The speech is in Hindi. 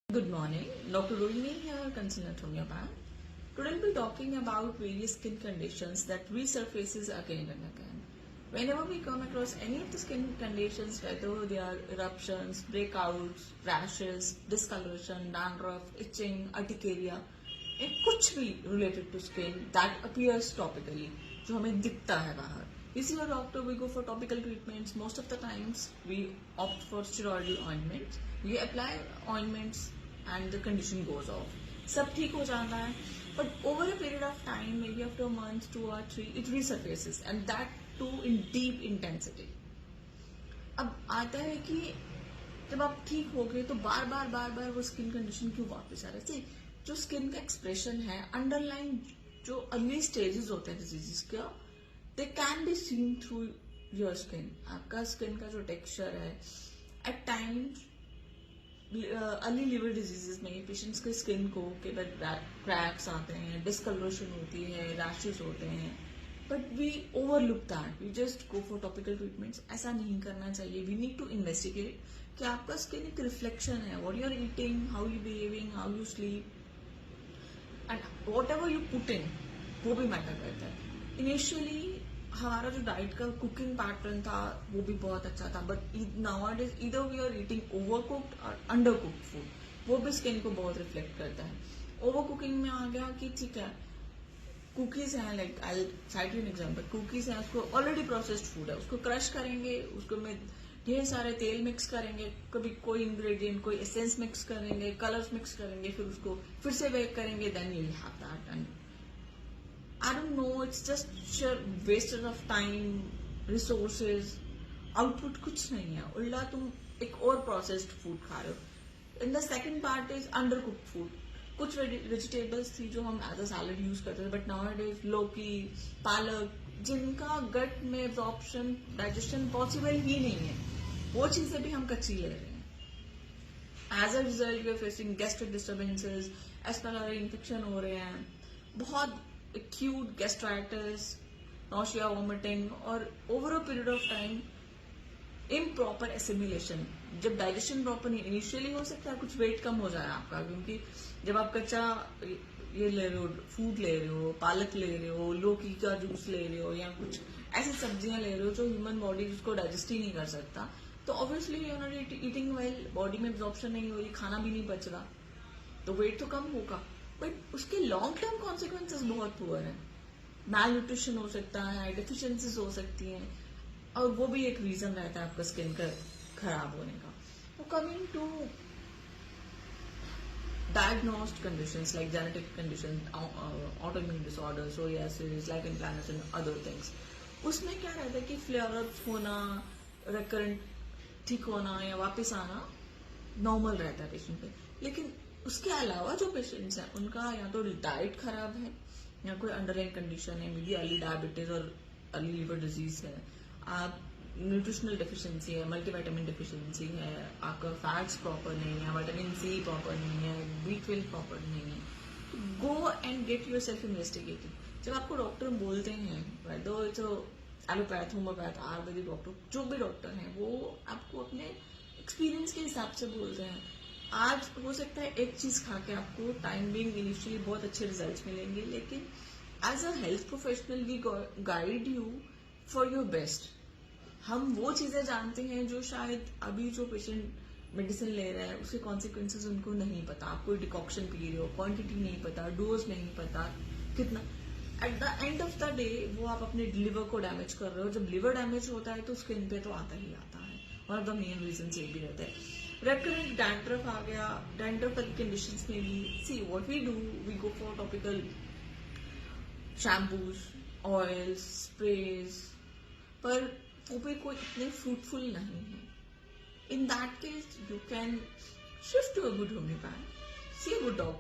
Good morning, Dr. Rohini here, consultant from your bank. Today we'll be talking about various skin conditions that resurfaces again and again. Whenever we come across any of the skin conditions, whether they are eruptions, breakouts, rashes, discoloration, dandruff, itching, urticaria, कुछ भी related to skin that appears topically, जो हमें दिखता है बाहर. We see a doctor, we go for topical treatments. Most of the times we opt for steroidal ointments. We apply ointments and the condition goes off. सब ठीक हो जाता है, but over a period of time, maybe after a month, 2 or 3, it resurfaces and that too in deep intensity. अब आता है कि जब आप ठीक हो गए तो बार बार वो स्किन कंडीशन क्यों वापस आ रही है. जो स्किन का एक्सप्रेशन है, अंडरलाइन जो अर्ली स्टेजेस होते हैं डिजीज का, they can be seen through your skin. आपका स्किन का जो टेक्सचर है, at times early liver diseases में पेशेंट्स के स्किन को के बाद क्रैक्स आते हैं, डिस्कलरेशन होती है, रैशेस होते हैं, but we overlook that, we just go for topical treatments. ऐसा नहीं करना चाहिए. वी नीड टू इन्वेस्टिगेट कि आपका स्किन एक रिफ्लेक्शन है, what you are eating, how you behaving, how you sleep and whatever you put in, वो भी मैटर करता है. इनिशियली हमारा जो डाइट का कुकिंग पैटर्न था वो भी बहुत अच्छा था, but nowadays either we are eating over cooked और अंडर कुक्ड फूड, वो भी स्किन को बहुत रिफ्लेक्ट करता है. ओवर कुकिंग में आ गया कि ठीक है, कुकीज हैं, like I side you an example, cookies हैं, उसको ऑलरेडी प्रोसेस्ड फूड है, उसको क्रश करेंगे, उसको में ढेर सारे तेल मिक्स करेंगे, कभी कोई इंग्रेडिएंट, कोई एसेंस मिक्स करेंगे, कलर्स मिक्स करेंगे, फिर उसको फिर से बेक करेंगे, then you will have that. And I don't know, it's just sheer wastage of time, resources, output कुछ नहीं है. उल्टा तुम एक और processed food खा रहे हो. In the second part is undercooked food. कुछ vegetables थी जो हम as a salad use करते थे, but nowadays लौकी, पालक, जिनका gut में absorption, digestion possible ही नहीं है, वो चीजें भी हम कच्ची ले रहे हैं. As a result, we are facing gastric disturbances, एस्पेलरी इन्फेक्शन हो रहे हैं, बहुत acute gastritis, nausea, vomiting, और over a period of time improper assimilation. जब डाइजेशन प्रॉपर नहीं, इनिशियली हो सकता है कुछ वेट कम हो जाए आपका, क्योंकि जब आप कच्चा ये ले रहे हो, फूड ले रहे हो, पालक ले रहे हो, लौकी का जूस ले रहे हो, या कुछ ऐसी सब्जियां ले रहे हो जो ह्यूमन बॉडी उसको डाइजेस्ट ही नहीं कर सकता, तो obviously you are not eating well, body में एब्जॉर्प्शन नहीं हो रही, खाना भी नहीं बच रहा, तो वेट तो कम होगा, बट उसके लॉन्ग टर्म कॉन्सिक्वेंसेस बहुत पुअर है. मैल न्यूट्रिशन हो सकता है, डेफिशिएंसीज हो सकती हैं, और वो भी एक रीजन रहता है आपका स्किन का खराब होने का. तो coming to diagnosed conditions like genetic conditions, autoimmune disorders, psoriasis, lichen planus and other things, उसमें क्या रहता है कि फ्लेयर अप होना, रिकरेंट ठीक होना या वापस आना नॉर्मल रहता है पेशेंट पे. लेकिन उसके अलावा जो पेशेंट्स हैं उनका या तो डाइट खराब है, या कोई अंडरलाइन कंडीशन है, मेबी अर्ली डायबिटीज और अर्ली लिवर डिजीज है, आप न्यूट्रिशनल डेफिशिएंसी है, मल्टीविटामिन डेफिशिएंसी है, आपका फैट्स प्रॉपर नहीं है, विटामिन सी प्रॉपर नहीं है, B12 प्रॉपर नहीं है, तो go and get your self investigated. जब आपको डॉक्टर बोलते हैं, whether it's allopath, homeopath, Ayurvedic doctor, जो भी डॉक्टर हैं, वो आपको अपने एक्सपीरियंस के हिसाब से बोलते हैं. आज हो सकता है एक चीज खा के आपको टाइम बिंग इनिशियली बहुत अच्छे रिजल्ट्स मिलेंगे, लेकिन as a health professional we guide you for your best. हम वो चीजें जानते हैं जो शायद अभी जो पेशेंट मेडिसिन ले रहा है उसके कॉन्सिक्वेंसेस उनको नहीं पता. आप कोई डिकॉक्शन पी रहे हो, क्वांटिटी नहीं पता, डोज नहीं पता कितना, at the end of the day वो आप अपने लिवर को डैमेज कर रहे हो. जब लिवर डैमेज होता है तो स्किन पे तो आता ही आता है. One of the main reason ये भी रहता है. रेकरेंट डैंड्रफ आ गया, डैंड्रफ वाली कंडीशंस में भी see what we do, we go for topical shampoos, oils, sprays, पर वो भी कोई इतने फ्रूटफुल नहीं है. In that case you can shift to a good homeopath, see a good doctor.